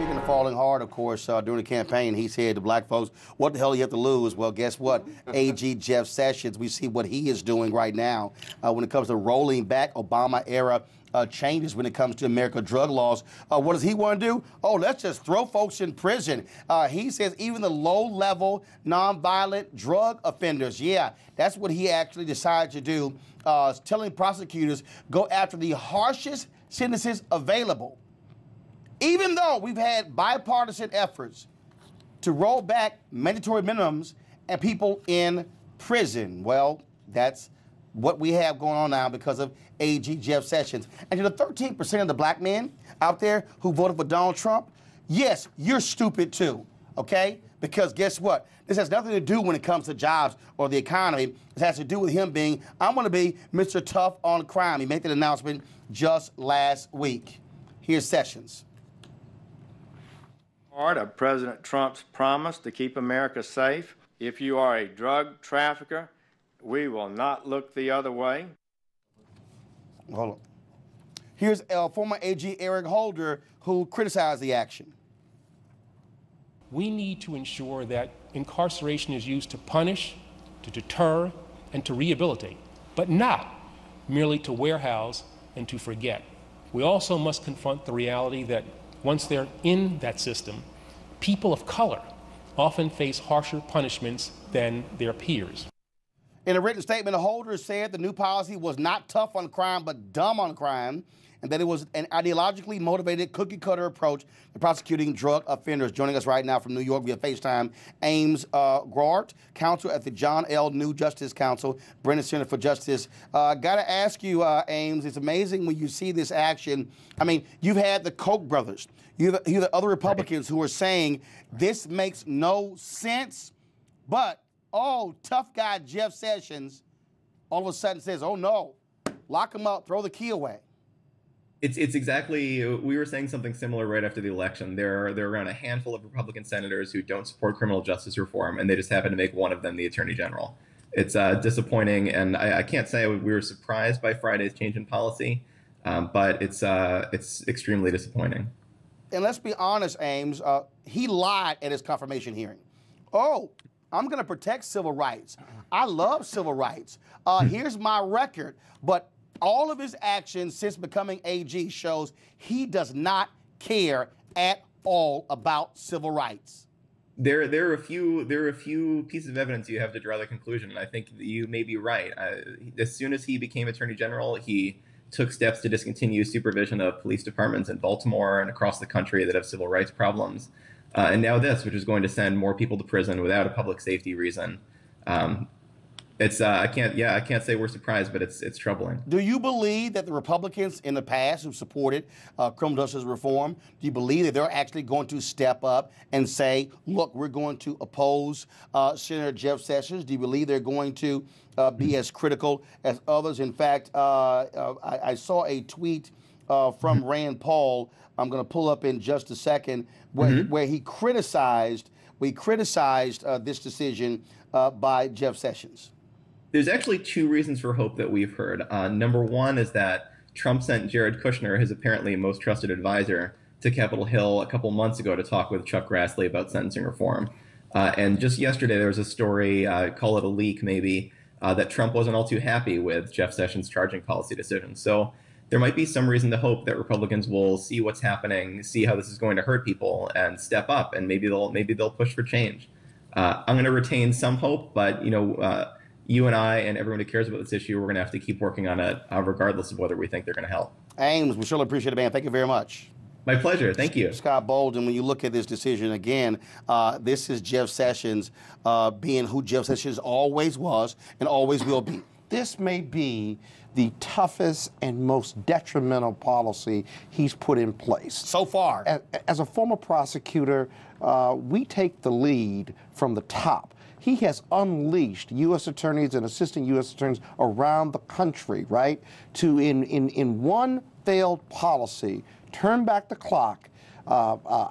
speaking of falling hard, of course, during the campaign, he said to black folks, what the hell do you have to lose? Well, guess what? AG Jeff Sessions, we see what he is doing right now when it comes to rolling back Obama-era changes when it comes to American drug laws. What does he want to do? Oh, let's just throw folks in prison. He says even the low-level, nonviolent drug offenders, yeah, that's what he actually decided to do, telling prosecutors go after the harshest sentences available. Even though we've had bipartisan efforts to roll back mandatory minimums and people in prison. Well, that's what we have going on now because of AG Jeff Sessions. And to the 13% of the black men out there who voted for Donald Trump, yes, you're stupid too, okay? Because guess what? This has nothing to do when it comes to jobs or the economy. It has to do with him being, I'm going to be Mr. Tough on crime. He made that announcement just last week. Here's Sessions. Part of President Trump's promise to keep America safe. If you are a drug trafficker, we will not look the other way. Hold on. Here's former AG Eric Holder, who criticized the action. We need to ensure that incarceration is used to punish, to deter, and to rehabilitate, but not merely to warehouse and to forget. We also must confront the reality that once they're in that system, people of color often face harsher punishments than their peers. In a written statement, the Holder said the new policy was not tough on crime, but dumb on crime, and that it was an ideologically motivated cookie-cutter approach to prosecuting drug offenders. Joining us right now from New York via FaceTime, Ames Grart, counsel at the John L. New Justice Council, Brennan Center for Justice. Got to ask you, Ames, it's amazing when you see this action. I mean, you've had the Koch brothers. You have the other Republicans who are saying this makes no sense, but, oh, tough guy Jeff Sessions all of a sudden says, oh, no, lock him up, throw the key away. It's exactly, we were saying something similar right after the election. There are around a handful of Republican senators who don't support criminal justice reform, and they just happen to make one of them the attorney general. It's disappointing, and I can't say we were surprised by Friday's change in policy, but it's extremely disappointing. And let's be honest, Ames, he lied at his confirmation hearing. Oh, I'm going to protect civil rights. I love civil rights. Here's my record. But all of his actions since becoming AG shows he does not care at all about civil rights. There are a few pieces of evidence you have to draw the conclusion, and I think you may be right. As soon as he became attorney general, he took steps to discontinue supervision of police departments in Baltimore and across the country that have civil rights problems. And now this, which is going to send more people to prison without a public safety reason. I can't say we're surprised, but it's troubling. Do you believe that the Republicans in the past who supported criminal justice reform, do you believe that they're actually going to step up and say, look, we're going to oppose Senator Jeff Sessions? Do you believe they're going to be as critical as others? In fact, I saw a tweet from Rand Paul. I'm going to pull up in just a second where he criticized this decision by Jeff Sessions. There's actually two reasons for hope that we've heard. Number one is that Trump sent Jared Kushner, his apparently most trusted advisor, to Capitol Hill a couple months ago to talk with Chuck Grassley about sentencing reform. And just yesterday, there was a story, call it a leak maybe, that Trump wasn't all too happy with Jeff Sessions' charging policy decisions. So there might be some reason to hope that Republicans will see what's happening, see how this is going to hurt people, and step up, and maybe they'll push for change. I'm going to retain some hope, but you and I and everyone who cares about this issue, we're going to have to keep working on it, regardless of whether we think they're going to help. Ames, we surely appreciate it, man. Thank you very much. My pleasure. Thank you. Scott Bolden, when you look at this decision again, this is Jeff Sessions being who Jeff Sessions always was and always will be. This may be the toughest and most detrimental policy he's put in place. So far. As a former prosecutor, we take the lead from the top. He has unleashed U.S. attorneys and assistant U.S. attorneys around the country, right, to, in one failed policy, turn back the clock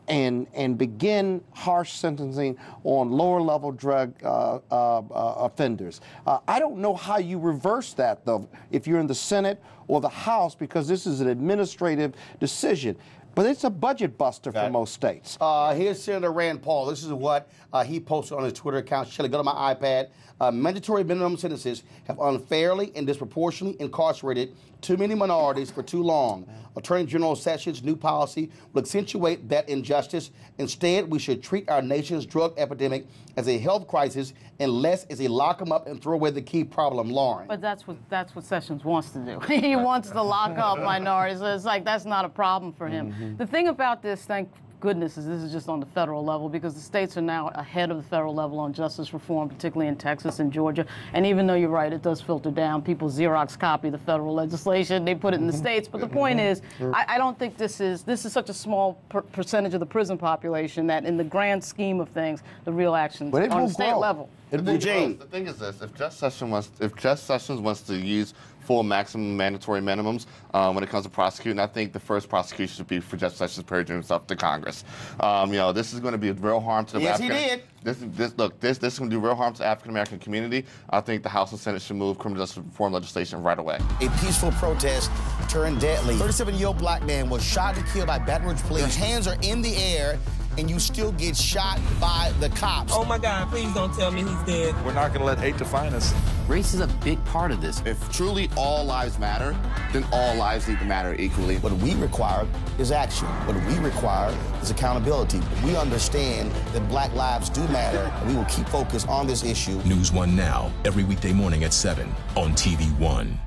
and begin harsh sentencing on lower-level drug offenders. I don't know how you reverse that, though, if you're in the Senate or the House because this is an administrative decision. But it's a budget buster for most states. Here's Senator Rand Paul. This is what he posted on his Twitter account. Shelley, go to my iPad. Mandatory minimum sentences have unfairly and disproportionately incarcerated too many minorities for too long. Attorney General Sessions' new policy will accentuate that injustice. Instead, we should treat our nation's drug epidemic as a health crisis and less as a lock them up and throw away the key problem, Lauren. But that's what Sessions wants to do. He wants to lock up minorities. So it's like that's not a problem for him. The thing about this, thank goodness, is this is just on the federal level, because the states are now ahead of the federal level on justice reform, particularly in Texas and Georgia. And even though you're right, it does filter down. People Xerox copy the federal legislation, they put it in the states. But the point is, I don't think this is such a small percentage of the prison population that in the grand scheme of things, the real actions on the state level. Eugene. The thing is this: if Judge Sessions wants to use full maximum mandatory minimums when it comes to prosecuting, I think the first prosecution should be for Judge Sessions purging himself to Congress. This is going to be a real harm to the Yes, African. he did. This is going to do real harm to the African American community. I think the House and Senate should move criminal justice reform legislation right away. A peaceful protest turned deadly. 37-year-old black man was shot and killed by Baton Rouge police. His hands are in the air, and you still get shot by the cops. Oh my God, please don't tell me he's dead. We're not going to let hate define us. Race is a big part of this. If truly all lives matter, then all lives need to matter equally. What we require is action. What we require is accountability. We understand that black lives do matter, and we will keep focused on this issue. NewsOne Now, every weekday morning at 7 on TV1.